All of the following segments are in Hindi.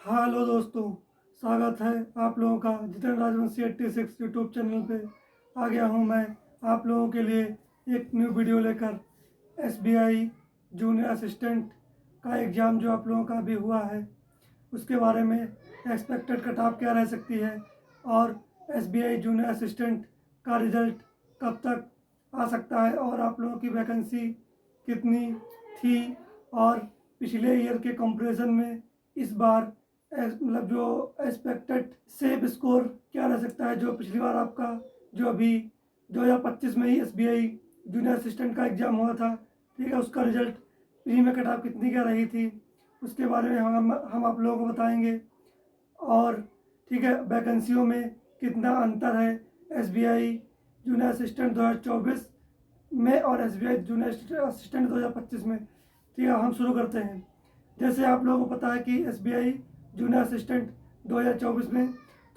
हेलो दोस्तों, स्वागत है आप लोगों का जितेंद्र राजवंशी 86 यूट्यूब चैनल पे। आ गया हूँ मैं आप लोगों के लिए एक न्यू वीडियो लेकर। एसबीआई जूनियर असिस्टेंट का एग्ज़ाम जो आप लोगों का अभी हुआ है उसके बारे में एक्सपेक्टेड कट ऑफ क्या रह सकती है और एसबीआई जूनियर असिस्टेंट का रिज़ल्ट कब तक आ सकता है और आप लोगों की वैकेंसी कितनी थी और पिछले ईयर के कंपैरिजन में इस बार मतलब जो एक्सपेक्टेड सेफ स्कोर क्या रह सकता है। जो पिछली बार आपका जो अभी 2025 में ही एसबीआई जूनियर असिस्टेंट का एग्ज़ाम हुआ था, ठीक है, उसका रिजल्ट प्री में कट ऑफ कितनी क्या रही थी उसके बारे में हम आप लोगों को बताएंगे। और ठीक है, वैकेंसियों में कितना अंतर है एसबीआई जूनियर असिस्टेंट 2024 में और एसबीआई जूनियर असिस्टेंट 2025 में। ठीक है, हम शुरू करते हैं। जैसे आप लोगों को पता है कि एसबीआई जूनियर असिस्टेंट 2024 में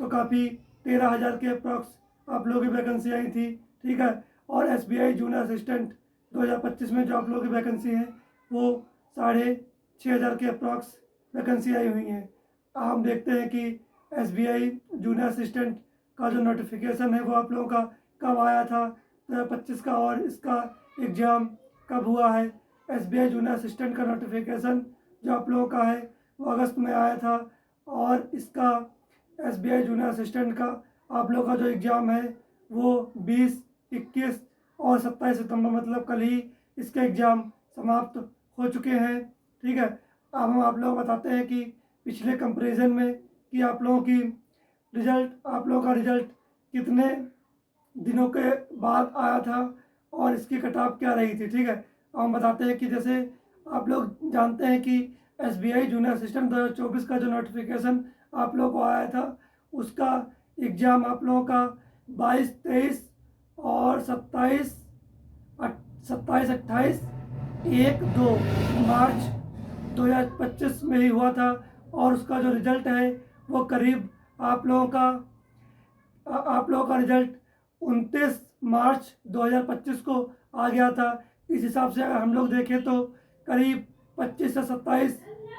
तो काफ़ी 13,000 के अप्रॉक्स आप लोगों की वैकेंसी आई थी, ठीक है। और एसबीआई जूनियर असिस्टेंट 2025 में जो आप लोगों की वैकेंसी है वो 6,500 के अप्रॉक्स वैकेंसी आई हुई है। हम देखते हैं कि एसबीआई जूनियर असिस्टेंट का जो नोटिफिकेशन है वो आप लोगों का कब आया था 2025 का, और इसका एग्ज़ाम कब हुआ है। एसबीआई जूनियर असिस्टेंट का नोटिफिकेशन जो आप लोगों का है वो अगस्त में आया था, और इसका एसबीआई जूनियर असिस्टेंट का आप लोगों का जो एग्ज़ाम है वो 20, 21 और 27 सितंबर मतलब कल ही इसके एग्ज़ाम समाप्त हो चुके हैं, ठीक है। अब हम आप लोगों को बताते हैं कि पिछले कंपैरिजन में कि आप लोगों का रिजल्ट कितने दिनों के बाद आया था और इसकी कट ऑफ क्या रही थी, ठीक है। अब हम बताते हैं कि जैसे आप लोग जानते हैं कि एसबीआई जूनियर असिस्टेंट 2024 का जो नोटिफिकेशन आप लोगों को आया था उसका एग्ज़ाम आप लोगों का 22, 23 और 27, 28, 1-2 मार्च 2025 में ही हुआ था। और उसका जो रिज़ल्ट है वो करीब आप लोगों का रिज़ल्ट 29 मार्च 2025 को आ गया था। इस हिसाब से अगर हम लोग देखें तो करीब 25 से 27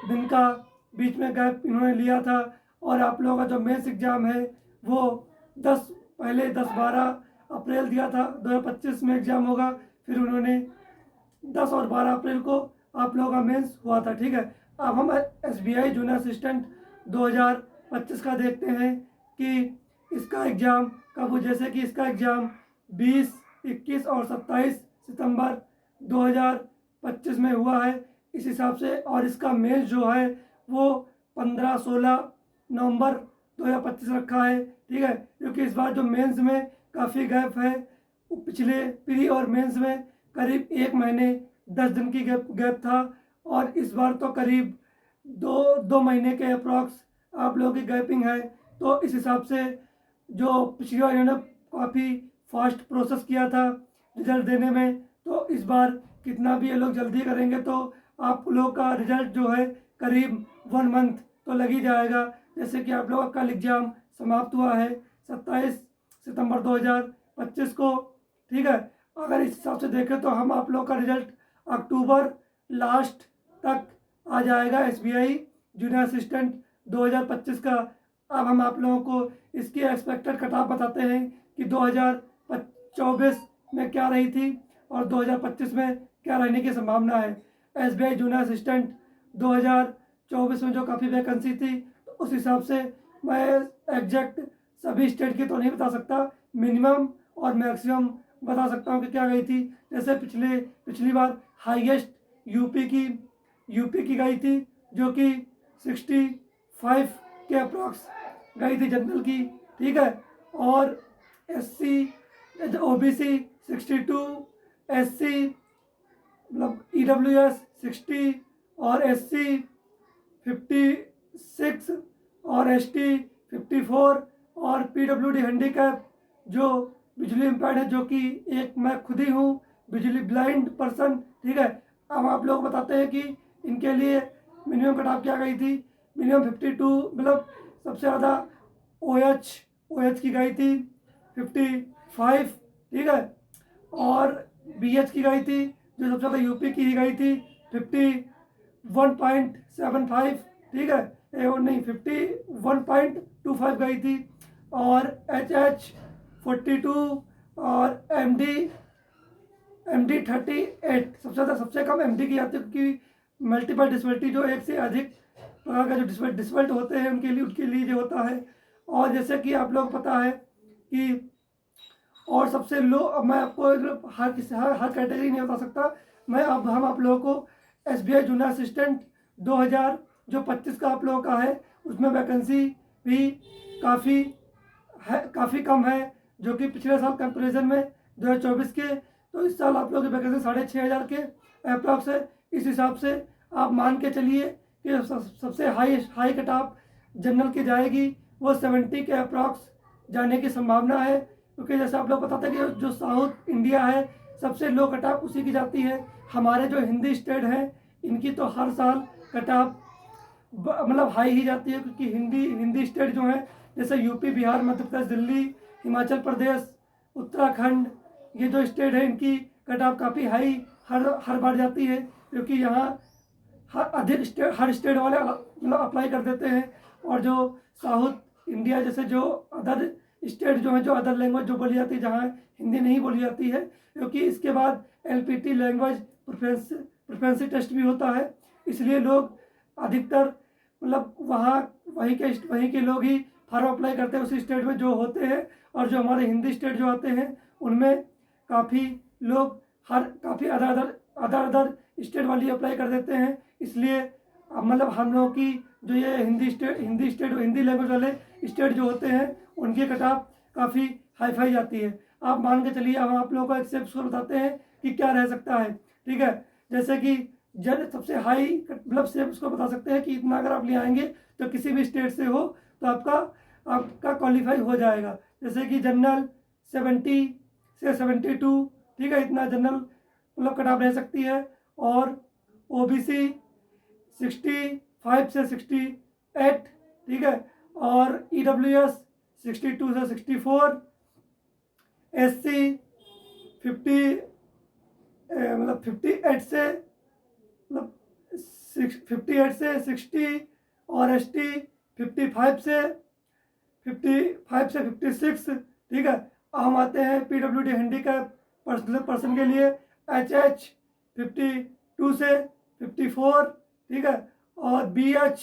दिन का बीच में गैप इन्होंने लिया था। और आप लोगों का जो मेंस एग्ज़ाम है वो 10-12 अप्रैल दिया था 2025 में एग्ज़ाम होगा, फिर उन्होंने 10 और 12 अप्रैल को आप लोगों का मेंस हुआ था, ठीक है। अब हम एसबीआई जूनियर असिस्टेंट 2025 का देखते हैं कि इसका एग्ज़ाम कब हो। जैसे कि इसका एग्ज़ाम 20, 21 और 27 सितंबर 2025 में हुआ है इस हिसाब से। और इसका मेंस जो है वो 15-16 नवंबर 2025 रखा है, ठीक है, क्योंकि इस बार जो मेंस में काफ़ी गैप है। पिछले प्री और मेंस में करीब 1 महीने 10 दिन की गैप था, और इस बार तो करीब 2 महीने के अप्रॉक्स आप लोगों की गैपिंग है। तो इस हिसाब से जो पिछली बार इन्होंने काफ़ी फास्ट प्रोसेस किया था रिजल्ट देने में, तो इस बार कितना भी ये लोग जल्दी करेंगे तो आप लोगों का रिजल्ट जो है करीब 1 मंथ तो लग ही जाएगा। जैसे कि आप लोगों का कल एग्ज़ाम समाप्त हुआ है 27 सितंबर 2025 को, ठीक है। अगर इस हिसाब से देखें तो हम आप लोगों का रिजल्ट अक्टूबर लास्ट तक आ जाएगा एसबीआई जूनियर असिस्टेंट 2025 का। अब हम आप लोगों को इसकी एक्सपेक्टेड कट ऑफ बताते हैं कि 2024 में क्या रही थी और 2025 में क्या रहने की संभावना है। एसबीआई जूनियर असिस्टेंट 2024 में जो काफ़ी वैकेंसी थी तो उस हिसाब से मैं एग्जैक्ट सभी स्टेट की तो नहीं बता सकता, मिनिमम और मैक्सिमम बता सकता हूँ कि क्या गई थी। जैसे पिछली बार हाईएस्ट यूपी की गई थी जो कि 65 के अप्रॉक्स गई थी जनरल की, ठीक है। और एससी ओबीसी 62, एससी मतलब ईडब्ल्यूएस 60 और एससी 56 और एसटी 54 और पीडब्ल्यूडी हैंडीकैप जो बिजली इम्पैक्ट है, जो कि एक मैं खुद ही हूँ बिजली ब्लाइंड पर्सन, ठीक है। अब आप लोग बताते हैं कि इनके लिए मिनिमम कट ऑफ क्या गई थी। मिनिमम 52 मतलब सबसे ज़्यादा OH की गई थी 55, ठीक है। और BH की गई थी जो सबसे ज़्यादा यूपी की ही गई थी 51.75, ठीक है। नहीं 51.25 गई थी। और HH 42 और MD 38 सबसे कम MD की आती है, क्योंकि मल्टीपल डिसबिलिटी जो एक से अधिक प्रकार का जो डिसबिल्ट होते हैं उनके लिए जो होता है। और जैसे कि आप लोग पता है कि और सबसे लो, अब मैं आपको हर कैटेगरी नहीं बता सकता मैं, अब हम आप लोगों को SBI जूनियर असिस्टेंट 2000 जो 25 का आप लोगों का है, उसमें वैकेंसी भी काफ़ी कम है, जो कि पिछले साल कंपेरिजन में 2024 के। तो इस साल आप लोगों की वैकेंसी 6500 के अप्रॉक्स है। इस हिसाब से आप मान के चलिए कि सबसे हाई कट ऑफ जनरल की जाएगी, वो 70 के अप्रॉक्स जाने की संभावना है। क्योंकि जैसे आप लोग पता था कि जो साउथ इंडिया है सबसे लो कट ऑफ उसी की जाती है। हमारे जो हिंदी स्टेट हैं इनकी तो हर साल कट ऑफ मतलब हाई ही जाती है, क्योंकि हिंदी स्टेट जो है जैसे यूपी, बिहार, मध्य प्रदेश, दिल्ली, हिमाचल प्रदेश, उत्तराखंड, ये जो स्टेट है इनकी कट ऑफ काफ़ी हाई हर बार जाती है, क्योंकि यहाँ हर स्टेट वाले मतलब अप्लाई कर देते हैं। और जो साउथ इंडिया जैसे जो अदर स्टेट जो है, जो अदर लैंग्वेज जो बोली जाती है जहाँ हिंदी नहीं बोली जाती है, क्योंकि इसके बाद LPT लैंग्वेज प्रेफरेंस टेस्ट भी होता है, इसलिए लोग अधिकतर मतलब वहीं के लोग ही फॉर्म अप्लाई करते हैं उसी स्टेट में जो होते हैं। और जो हमारे हिंदी स्टेट जो आते हैं उनमें काफ़ी लोग काफ़ी अदर स्टेट वाली अप्लाई कर देते हैं। इसलिए मतलब हम लोगों की जो ये हिंदी लैंग्वेज वाले स्टेट जो होते हैं उनकी कट ऑफ काफ़ी हाई जाती है। आप मान के चलिए, हम आप लोगों को एक सेफ स्कोर बताते हैं कि क्या रह सकता है, ठीक है। जैसे कि सबसे हाई मतलब सेफ स्कोर बता सकते हैं कि इतना अगर आप ले आएंगे तो किसी भी स्टेट से हो तो आपका क्वालिफाई हो जाएगा। जैसे कि जनरल 70 से 72, ठीक है, इतना जनरल मतलब कट ऑफ रह सकती है। और OBC 65 से 68, ठीक है। और EWS 62 से 64, SC 50 मतलब 58 से मतलब 58 से 60, और ST 55 से 56, ठीक है। हम आते हैं PWD हैंडीकैप पर्सन के लिए, HH 52 से 54, ठीक है। और BH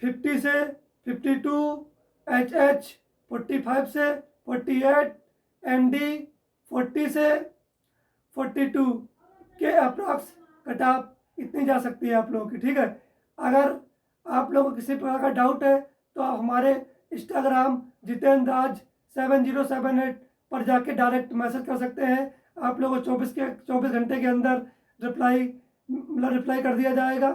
50 से 52, HH 45 से 48, MD 40 से 42 के अप्रॉक्स कट ऑफ इतनी जा सकती है आप लोगों की, ठीक है। अगर आप लोगों को किसी प्रकार का डाउट है तो आप हमारे इंस्टाग्राम जितेंद्र राज 7078 पर जाके डायरेक्ट मैसेज कर सकते हैं। आप लोगों को 24 घंटे के अंदर रिप्लाई कर दिया जाएगा,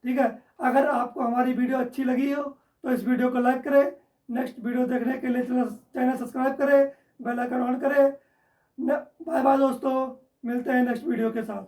ठीक है। अगर आपको हमारी वीडियो अच्छी लगी हो तो इस वीडियो को लाइक करें, नेक्स्ट वीडियो देखने के लिए चैनल सब्सक्राइब करें, बेल आइकन ऑन करें। बाय बाय दोस्तों, मिलते हैं नेक्स्ट वीडियो के साथ।